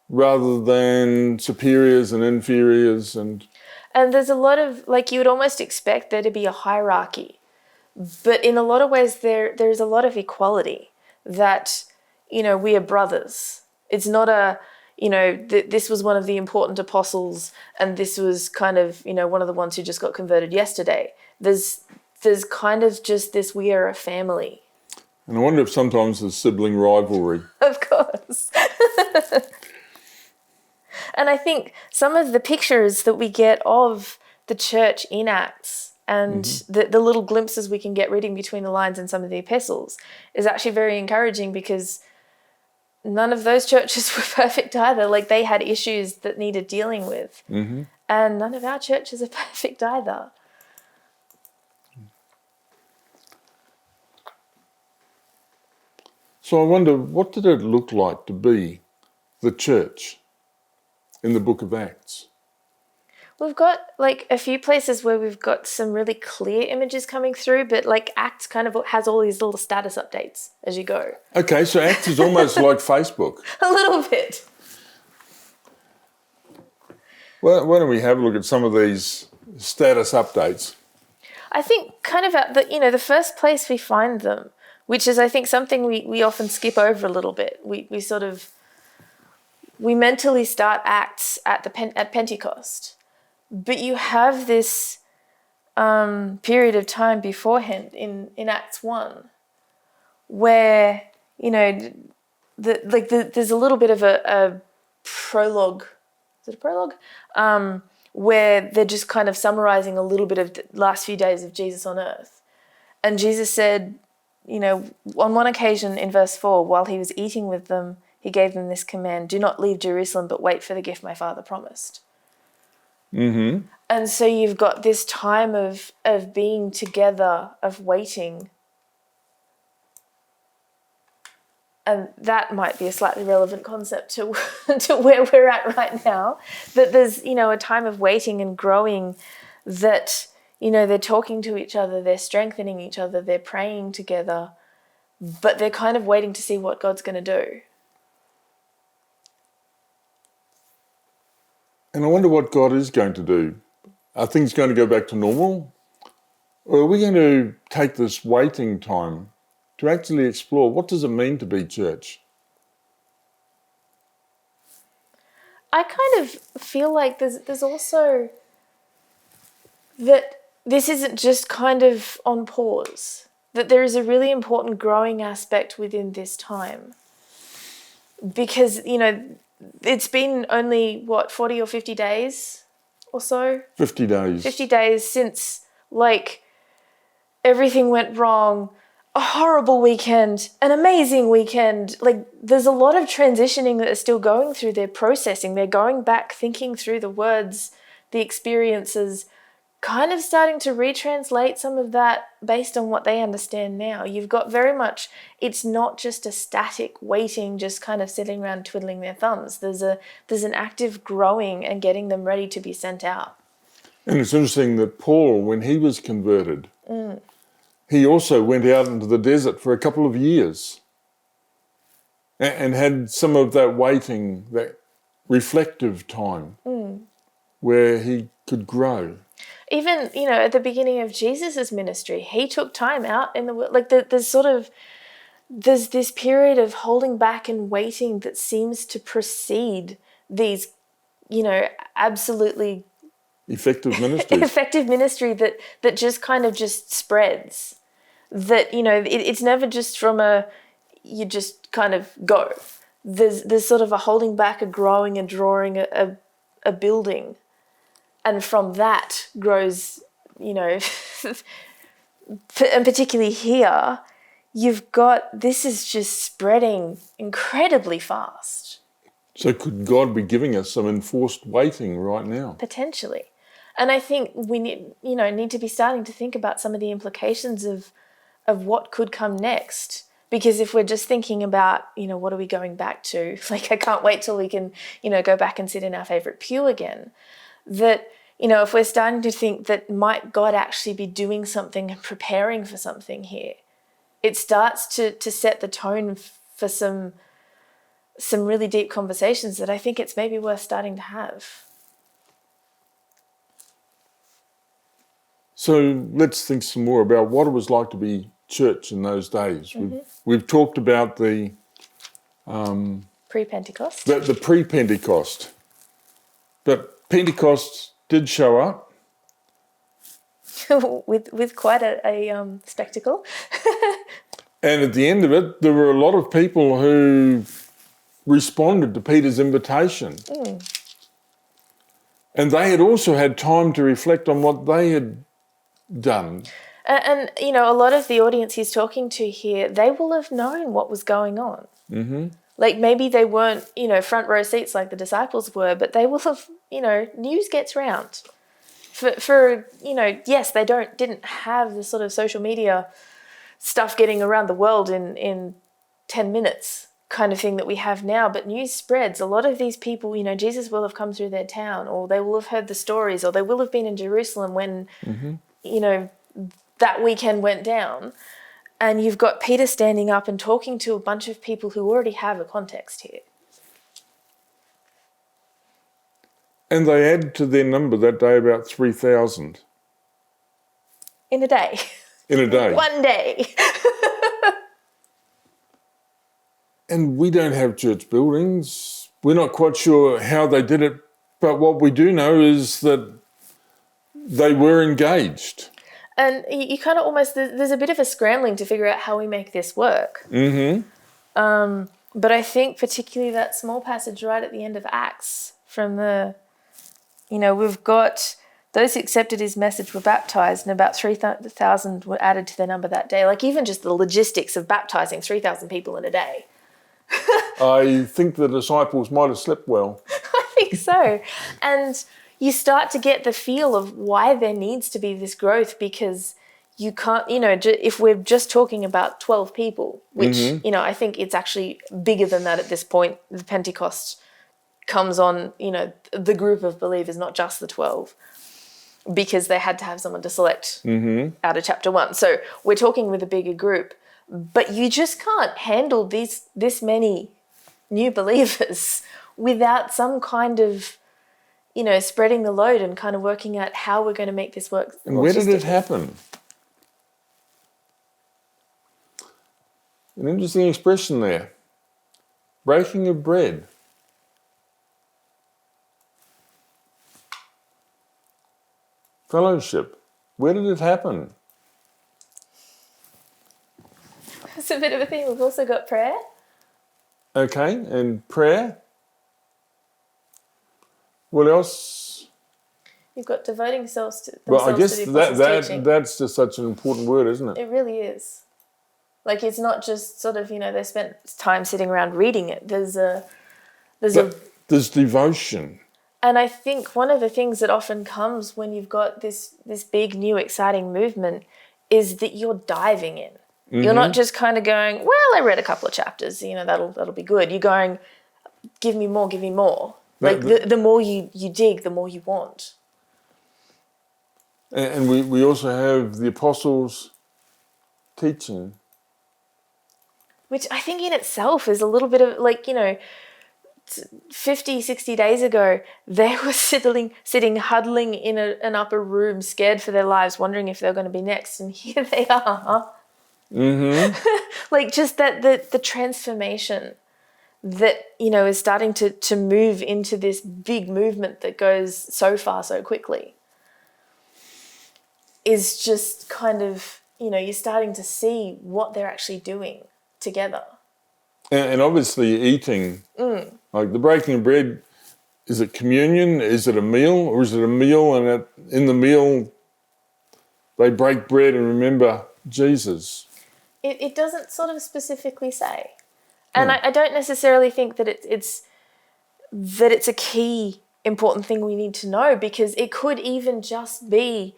rather than superiors and inferiors. And there's a lot of, like, you would almost expect there to be a hierarchy. But in a lot of ways, there's a lot of equality, that, we are brothers. It's not a, this was one of the important apostles and this was kind of, one of the ones who just got converted yesterday. There's kind of just this, we are a family. And I wonder if sometimes there's sibling rivalry. Of course. And I think some of the pictures that we get of the church in Acts and the little glimpses we can get reading between the lines in some of the epistles is actually very encouraging, because none of those churches were perfect either. Like, they had issues that needed dealing with. And none of our churches are perfect either. So I wonder, what did it look like to be the church in the book of Acts? We've got, like, a few places where we've got some really clear images coming through, but, like, Acts kind of has all these little status updates as you go. Okay, so Acts is almost like Facebook. A little bit. Well, why don't we have a look at some of these status updates? I think kind of at the first place we find them, which is, I think, something we often skip over a little bit. We mentally start Acts at Pentecost. But you have this period of time beforehand in Acts 1 where, there's a little bit of a prologue. Is it a prologue? Where they're just kind of summarizing a little bit of the last few days of Jesus on earth. And Jesus said, on one occasion in verse 4, while he was eating with them, he gave them this command: do not leave Jerusalem, but wait for the gift my Father promised. And so you've got this time of being together, of waiting. And that might be a slightly relevant concept to where we're at right now. That there's, a time of waiting and growing, that, they're talking to each other, they're strengthening each other, they're praying together, but they're kind of waiting to see what God's going to do. And I wonder what God is going to do. Are things going to go back to normal? Or are we going to take this waiting time to actually explore, what does it mean to be church? I kind of feel like there's also that this isn't just kind of on pause, that there is a really important growing aspect within this time. Because, it's been only, 40 or 50 days or so? 50 days. 50 days since, everything went wrong, a horrible weekend, an amazing weekend. There's a lot of transitioning that are still going through. They're processing. They're going back, thinking through the words, the experiences, kind of starting to retranslate some of that based on what they understand now. You've got very much, it's not just a static waiting, just kind of sitting around twiddling their thumbs. There's an active growing and getting them ready to be sent out. And it's interesting that Paul, when he was converted, he also went out into the desert for a couple of years and had some of that waiting, that reflective time where he could grow. Even, at the beginning of Jesus's ministry, he took time out in the world. There's this period of holding back and waiting that seems to precede these absolutely effective ministries. effective ministry that just kind of just spreads. That, it's never just from you just kind of go. There's sort of a holding back, a growing, a drawing, a building. And from that grows, and particularly here, this is just spreading incredibly fast. So could God be giving us some enforced waiting right now? Potentially. And I think we need to be starting to think about some of the implications of what could come next. Because if we're just thinking about, what are we going back to? Like, I can't wait till we can, go back and sit in our favorite pew again. That, if we're starting to think that might God actually be doing something and preparing for something here, it starts to set the tone for some really deep conversations that I think it's maybe worth starting to have. So let's think some more about what it was like to be church in those days. Mm-hmm. We've talked about the pre-Pentecost. The pre-Pentecost. But Pentecost did show up. with quite a spectacle. And at the end of it, there were a lot of people who responded to Peter's invitation. And they had also had time to reflect on what they had done. And a lot of the audience he's talking to here, they will have known what was going on. Mm-hmm. Like, maybe they weren't, front row seats like the disciples were, but they will have, news gets round. For yes, they didn't have the sort of social media stuff getting around the world in 10 minutes kind of thing that we have now, but news spreads. A lot of these people, Jesus will have come through their town, or they will have heard the stories, or they will have been in Jerusalem when, that weekend went down. And you've got Peter standing up and talking to a bunch of people who already have a context here. And they add to their number that day about 3,000. In a day. In a day. One day. And we don't have church buildings. We're not quite sure how they did it, but what we do know is that they were engaged. And you kind of almost, there's a bit of a scrambling to figure out how we make this work. Mm-hmm. But I think particularly that small passage right at the end of Acts from we've got those who accepted his message were baptized, and about 3,000 were added to their number that day. Like, even just the logistics of baptizing 3,000 people in a day. I think the disciples might have slept well. I think so. And you start to get the feel of why there needs to be this growth, because you can't, if we're just talking about 12 people, which, I think it's actually bigger than that at this point. The Pentecost comes on, the group of believers, not just the 12, because they had to have someone to select out of chapter 1. So we're talking with a bigger group, but you just can't handle this many new believers without some kind of, spreading the load and kind of working out how we're going to make this work. And where did it happen? An interesting expression there. Breaking of bread. Fellowship. Where did it happen? It's a bit of a thing. We've also got prayer. Okay, and prayer? What else? You've got devoting themselves to Well, I guess to the apostles' teaching. that's just such an important word, isn't it? It really is. Like, it's not just sort of, they spent time sitting around reading it. There's devotion. And I think one of the things that often comes when you've got this big, new, exciting movement is that you're diving in. Mm-hmm. You're not just kind of going, well, I read a couple of chapters, that'll be good. You're going, give me more, give me more. Like, the more you dig, the more you want. And we also have the apostles teaching. Which I think in itself is a little bit of, 50, 60 days ago, they were sitting huddling in an upper room, scared for their lives, wondering if they were going to be next. And here they are. Mm-hmm. Just that the transformation that, is starting to move into this big movement that goes so far so quickly is just kind of, you're starting to see what they're actually doing together. And obviously eating, like the breaking of bread, is it communion? Is it a meal? Or is it a meal and in the meal they break bread and remember Jesus? It doesn't sort of specifically say. And I don't necessarily think that it's a key important thing we need to know, because it could even just be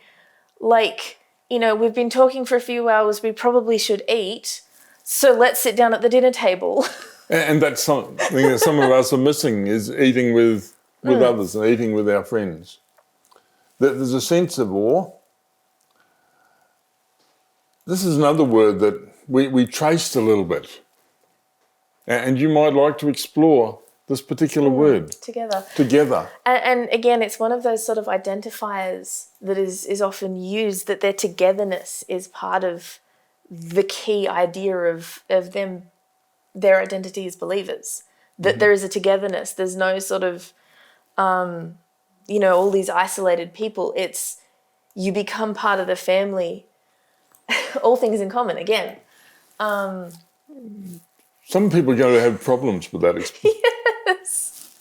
like, we've been talking for a few hours, we probably should eat, so let's sit down at the dinner table. And that's something that some of us are missing, is eating with others and eating with our friends. There's a sense of awe. This is another word that we traced a little bit. And you might like to explore this particular word. Together. And again, it's one of those sort of identifiers that is often used, that their togetherness is part of the key idea of them, their identity as believers. That there is a togetherness. There's no sort of, all these isolated people. It's you become part of the family, all things in common, again. Some people are going to have problems with that experience. Yes.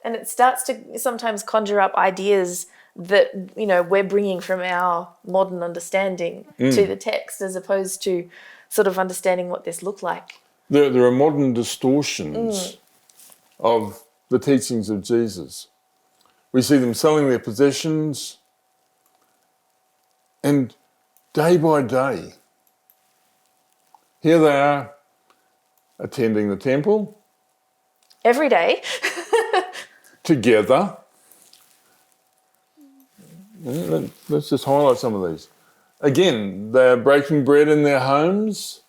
And it starts to sometimes conjure up ideas that, we're bringing from our modern understanding to the text, as opposed to sort of understanding what this looked like. There are modern distortions of the teachings of Jesus. We see them selling their possessions, and day by day, here they are attending the temple. Every day. Together. Let's just highlight some of these. Again, they're breaking bread in their homes.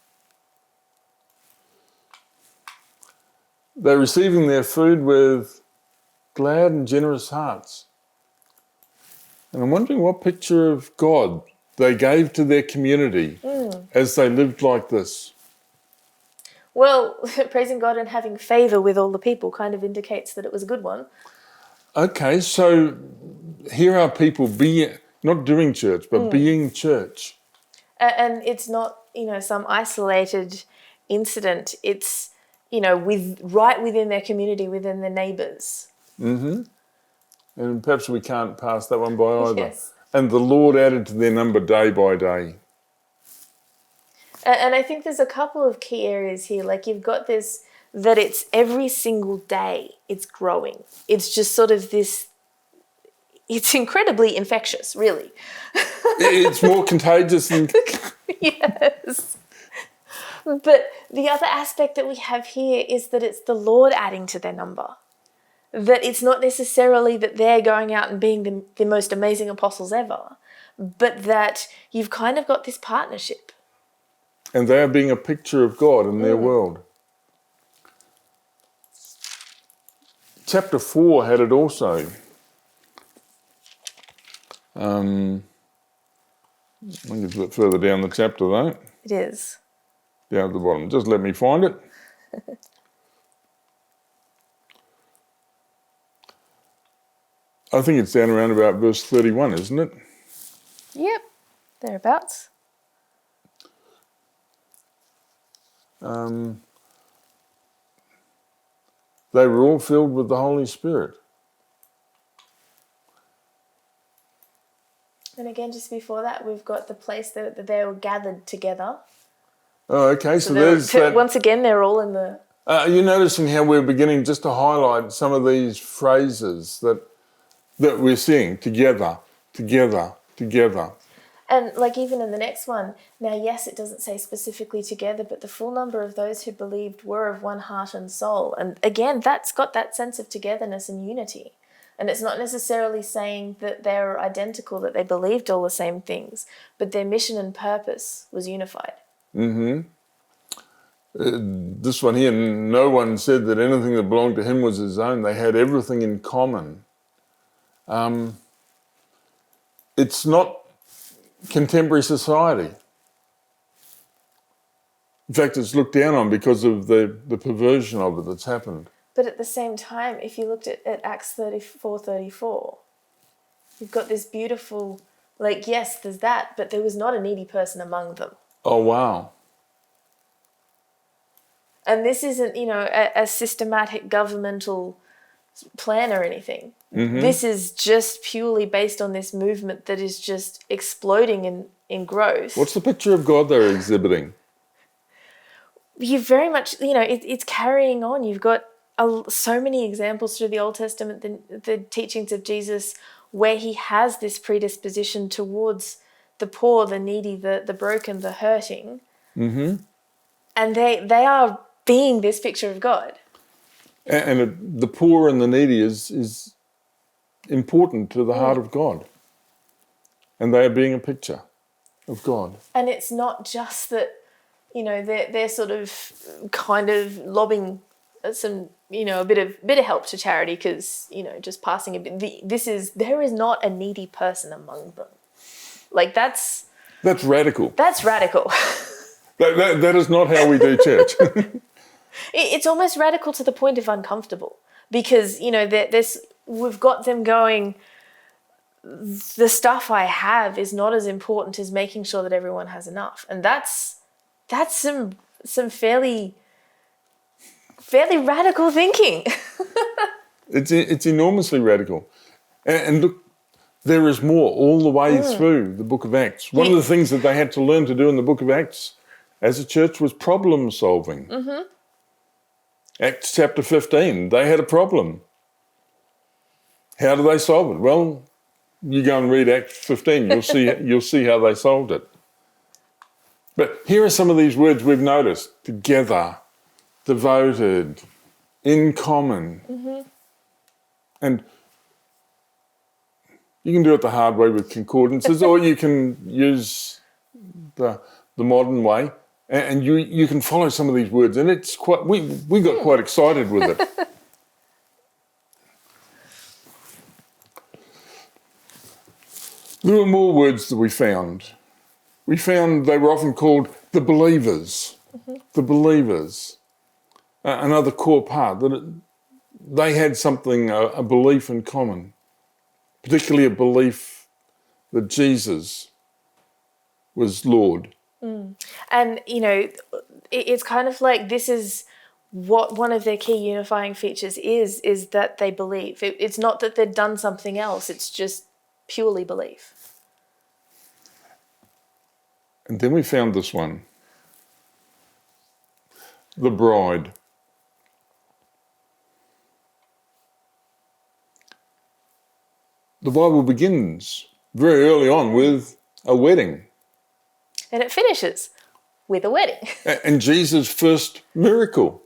They're receiving their food with glad and generous hearts. And I'm wondering what picture of God they gave to their community as they lived like this. Well, praising God and having favour with all the people kind of indicates that it was a good one. Okay, so here are people not doing church, but being church. And it's not, some isolated incident. It's, right within their community, within their neighbours. Mm-hmm. And perhaps we can't pass that one by either. Yes. And the Lord added to their number day by day. And I think there's a couple of key areas here. Like, you've got this, that it's every single day it's growing. It's just sort of this, it's incredibly infectious, really. It's more contagious than... Yes. But the other aspect that we have here is that it's the Lord adding to their number. That it's not necessarily that they're going out and being the most amazing apostles ever, but that you've kind of got this partnership. And they are being a picture of God in their world. Chapter 4 had it also. I think it's a bit further down the chapter though. It is. Down at the bottom. Just let me find it. I think it's down around about verse 31, isn't it? Yep, thereabouts. They were all filled with the Holy Spirit. And again, just before that, we've got the place that they were gathered together. Oh, okay. So there's that. Once again, they're all in the... You're noticing how we're beginning just to highlight some of these phrases that we're seeing together, together, together. And like even in the next one, now yes, it doesn't say specifically together, but the full number of those who believed were of one heart and soul. And again, that's got that sense of togetherness and unity. And it's not necessarily saying that they're identical, that they believed all the same things, but their mission and purpose was unified. Mm-hmm. This one here, no one said that anything that belonged to him was his own. They had everything in common. It's not contemporary society. In fact, it's looked down on because of the perversion of it that's happened. But at the same time, if you looked at Acts 34, you've got this beautiful, like, yes, there's that, but there was not a needy person among them. Oh, wow. And this isn't, a systematic governmental plan or anything. Mm-hmm. This is just purely based on this movement that is just exploding in growth. What's the picture of God they're exhibiting? You very much, it's carrying on. You've got so many examples through the Old Testament, the teachings of Jesus, where he has this predisposition towards the poor, the needy, the broken, the hurting. Mm-hmm. And they are being this picture of God. And the poor and the needy is important to the heart of God. And they are being a picture of God. And it's not just that, they're sort of kind of lobbing some, a bit of help to charity because, just passing a bit. There is not a needy person among them. Like that's radical. That's radical. That is not how we do church. It's almost radical to the point of uncomfortable because, we've got them going, the stuff I have is not as important as making sure that everyone has enough. And that's some fairly radical thinking. It's enormously radical. And look, there is more all the way through the book of Acts. One of the things that they had to learn to do in the book of Acts as a church was problem solving. Mm-hmm. Acts chapter 15, they had a problem. How do they solve it? Well, you go and read Acts 15, you'll see how they solved it. But here are some of these words we've noticed: together, devoted, in common. Mm-hmm. And you can do it the hard way with concordances, or you can use the modern way, and you can follow some of these words. And it's quite we got quite excited with it. There were more words that we found. We found they were often called the believers. Mm-hmm. The believers. Another core part, that they had something, a belief in common, particularly a belief that Jesus was Lord. Mm. And, it's kind of like this is what one of their key unifying features is that they believe. It's not that they've done something else, it's just purely belief. And then we found this one, the bride. The Bible begins very early on with a wedding. And it finishes with a wedding. And Jesus' first miracle.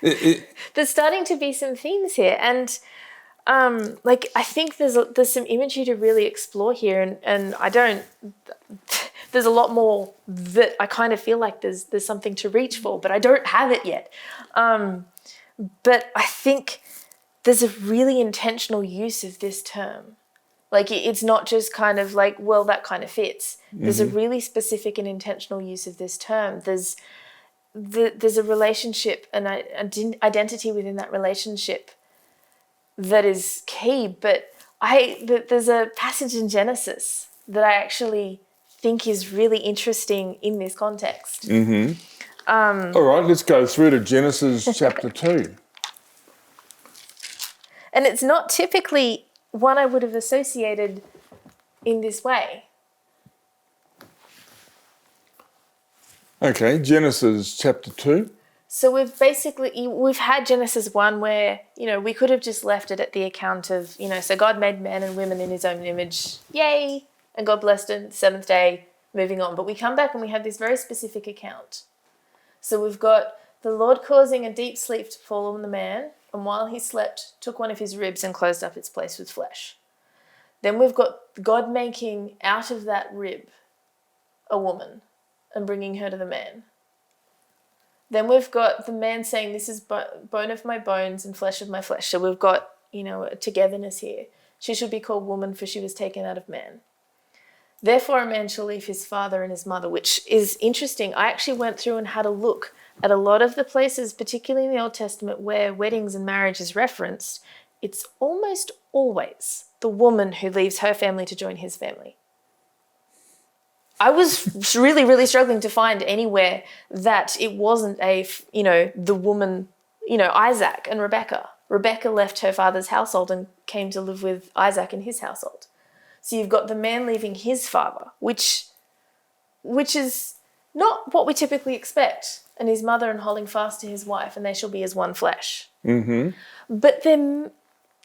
There's starting to be some themes here. And I think there's some imagery to really explore here. And there's a lot more that I kind of feel like there's something to reach for, but I don't have it yet. But I think there's a really intentional use of this term. Like, it's not just kind of like, well, that kind of fits. There's a really specific and intentional use of this term. There's a relationship and an identity within that relationship that is key. But there's a passage in Genesis that I actually think is really interesting in this context. Mm-hmm. All right, let's go through to Genesis chapter 2. And it's not typically one I would have associated in this way. Okay, Genesis chapter 2. So we've had Genesis 1 where, we could have just left it at the account of, so God made man and women in his own image, yay, and God blessed it, seventh day, moving on. But we come back and we have this very specific account. So we've got the Lord causing a deep sleep to fall on the man, and while he slept, took one of his ribs and closed up its place with flesh. Then we've got God making out of that rib a woman and bringing her to the man. Then we've got the man saying, this is bone of my bones and flesh of my flesh. So we've got, a togetherness here. She should be called woman, for she was taken out of man. Therefore, a man shall leave his father and his mother, which is interesting. I actually went through and had a look at a lot of the places, particularly in the Old Testament, where weddings and marriage is referenced. It's almost always the woman who leaves her family to join his family. I was really, really struggling to find anywhere that it wasn't the woman, Isaac and Rebecca. Rebecca left her father's household and came to live with Isaac in his household. So you've got the man leaving his father, which is not what we typically expect, and his mother and holding fast to his wife, and they shall be as one flesh. Mm-hmm. But then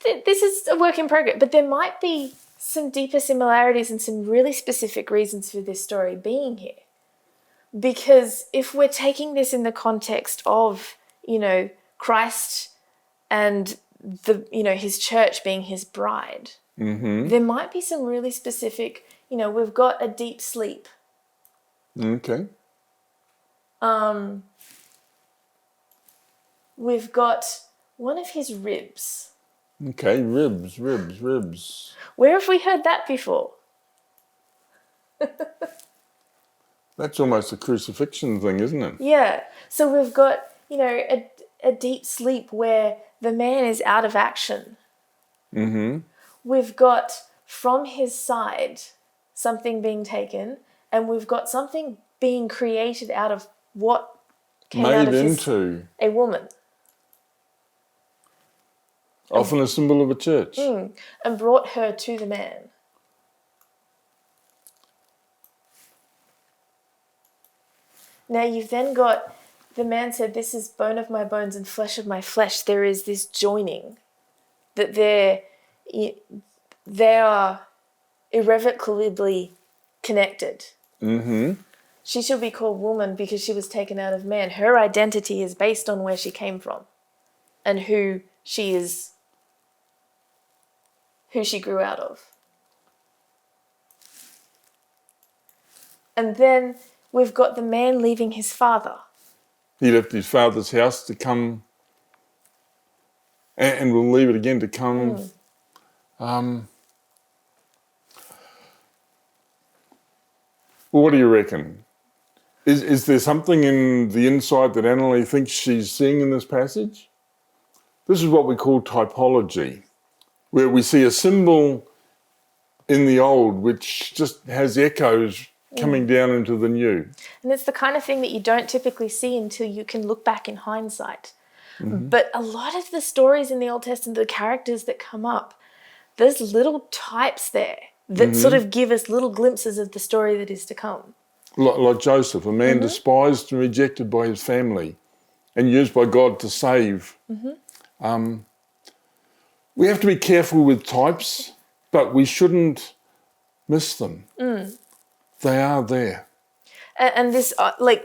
this is a work in progress, but there might be some deeper similarities and some really specific reasons for this story being here. Because if we're taking this in the context of, Christ and his church being his bride, there might be some really specific, we've got a deep sleep. Okay. We've got one of his ribs. Okay, ribs. Where have we heard that before? That's almost a crucifixion thing, isn't it? Yeah. So we've got, a deep sleep where the man is out of action. Mm-hmm. We've got from his side something being taken, and we've got something being created out of what came out of a woman. Often a symbol of a church. And brought her to the man. Now you've then got, the man said, this is bone of my bones and flesh of my flesh. There is this joining, that they are irrevocably connected. Mm-hmm. She shall be called woman because she was taken out of man. Her identity is based on where she came from and who she is, who she grew out of. And then we've got the man leaving his father. He left his father's house to come, and we'll leave it again to come. Well, what do you reckon? Is there something in the insight that Annali thinks she's seeing in this passage? This is what we call typology, where we see a symbol in the old which just has echoes coming down into the new. And it's the kind of thing that you don't typically see until you can look back in hindsight. But a lot of the stories in the Old Testament, the characters that come up, there's little types there that sort of give us little glimpses of the story that is to come. Like Joseph, a man despised and rejected by his family and used by God to save. We have to be careful with types, but we shouldn't miss them. They are there. And this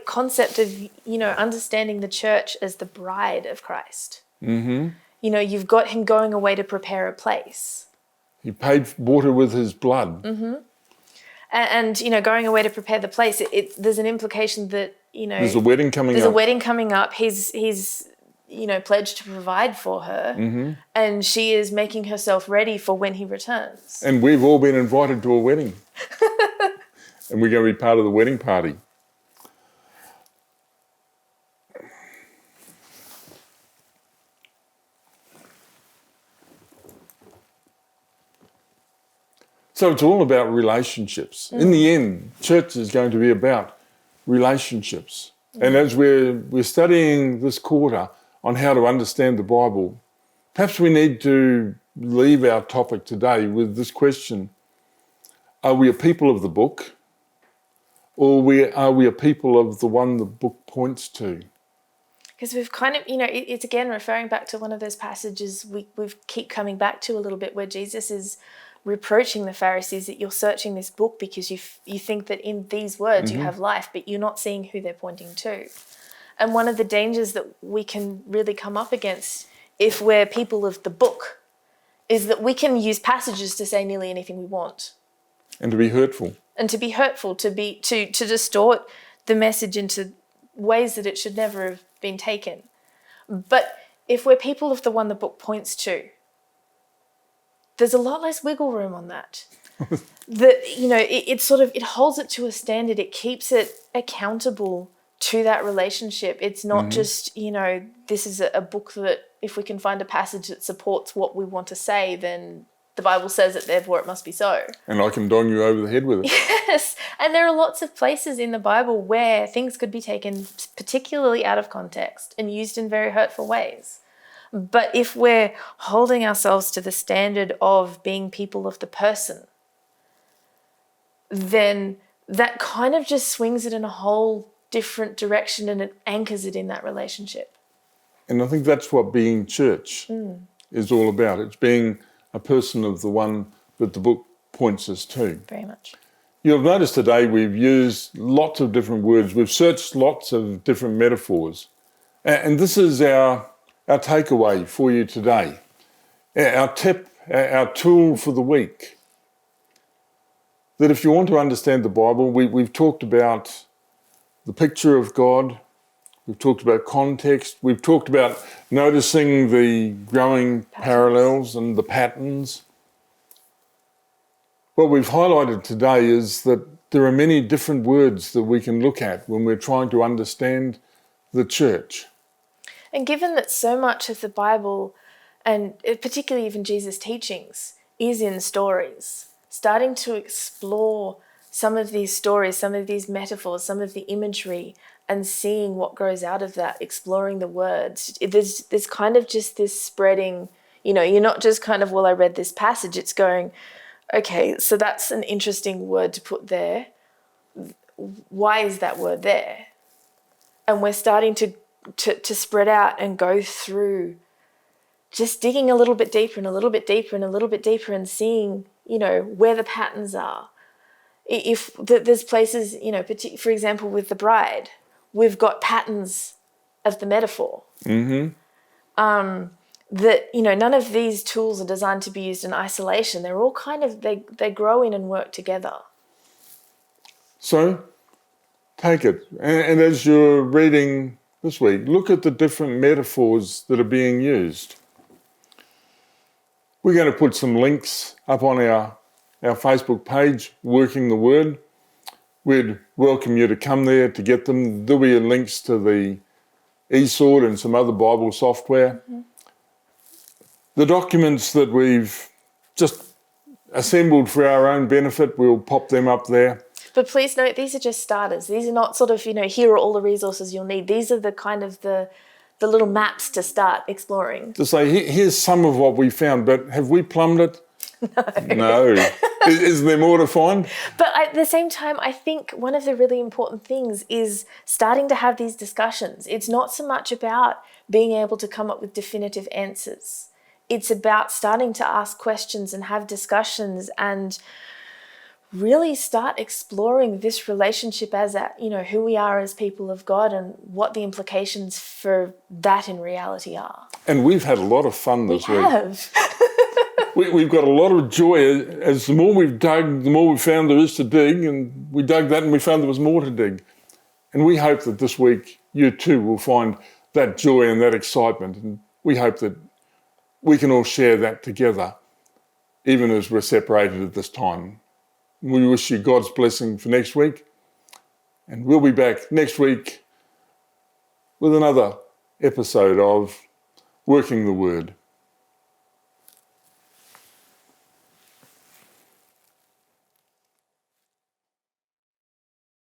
concept of, understanding the church as the bride of Christ. You've got him going away to prepare a place. He bought her with his blood. And going away to prepare the place, there's an implication that, there's a wedding coming up. There's a wedding coming up. He's pledged to provide for her. And she is making herself ready for when he returns. And we've all been invited to a wedding. And we're going to be part of the wedding party. So it's all about relationships. In the end, church is going to be about relationships. And as we're studying this quarter on how to understand the Bible, perhaps we need to leave our topic today with this question: are we a people of the book, or are we a people of the one the book points to? Because we've kind of, it's again referring back to one of those passages we keep coming back to a little bit, where Jesus is reproaching the Pharisees that you're searching this book because you think that in these words you have life, but you're not seeing who they're pointing to. And one of the dangers that we can really come up against if we're people of the book is that we can use passages to say nearly anything we want. And to be hurtful. And to be hurtful, to distort the message into ways that it should never have been taken. But if we're people of the one the book points to, there's a lot less wiggle room on that. it holds it to a standard. It keeps it accountable to that relationship. It's not just, this is a book that if we can find a passage that supports what we want to say, then the Bible says it, therefore it must be so. And I can dong you over the head with it. Yes. And there are lots of places in the Bible where things could be taken particularly out of context and used in very hurtful ways. But if we're holding ourselves to the standard of being people of the person, then that kind of just swings it in a whole different direction and it anchors it in that relationship. And I think that's what being church is all about. It's being a person of the one that the book points us to. Very much. You'll notice today we've used lots of different words. We've searched lots of different metaphors. And this is our takeaway for you today. Our tip, our tool for the week. That if you want to understand the Bible, we've talked about the picture of God. We've talked about context. We've talked about noticing the growing parallels and the patterns. What we've highlighted today is that there are many different words that we can look at when we're trying to understand the church. And given that so much of the Bible, and particularly even Jesus' teachings, is in stories, starting to explore some of these stories, some of these metaphors, some of the imagery, and seeing what grows out of that, exploring the words. There's kind of just this spreading, you're not just kind of, well, I read this passage. It's going, okay, so that's an interesting word to put there. Why is that word there? And we're starting to spread out and go through just digging a little bit deeper and a little bit deeper and a little bit deeper and seeing, where the patterns are. If there's places, for example, with the bride, we've got patterns of the metaphor. That, none of these tools are designed to be used in isolation. They're all kind of, they grow in and work together. So, take it. And as you're reading this week, look at the different metaphors that are being used. We're going to put some links up on our Facebook page, Working the Word. We'd welcome you to come there to get them. There'll be links to the eSword and some other Bible software. The documents that we've just assembled for our own benefit, we'll pop them up there. But please note, these are just starters. These are not sort of, here are all the resources you'll need. These are the kind of the little maps to start exploring. To say, here's some of what we found, but have we plumbed it? No. Is there more to find? But at the same time, I think one of the really important things is starting to have these discussions. It's not so much about being able to come up with definitive answers. It's about starting to ask questions and have discussions and really start exploring this relationship as who we are as people of God and what the implications for that in reality are. And we've had a lot of fun this week. We have. We've got a lot of joy. As the more we've dug, the more we've found there is to dig, and we dug that and we found there was more to dig. And we hope that this week you too will find that joy and that excitement. And we hope that we can all share that together, even as we're separated at this time. We wish you God's blessing for next week. And we'll be back next week with another episode of Working the Word.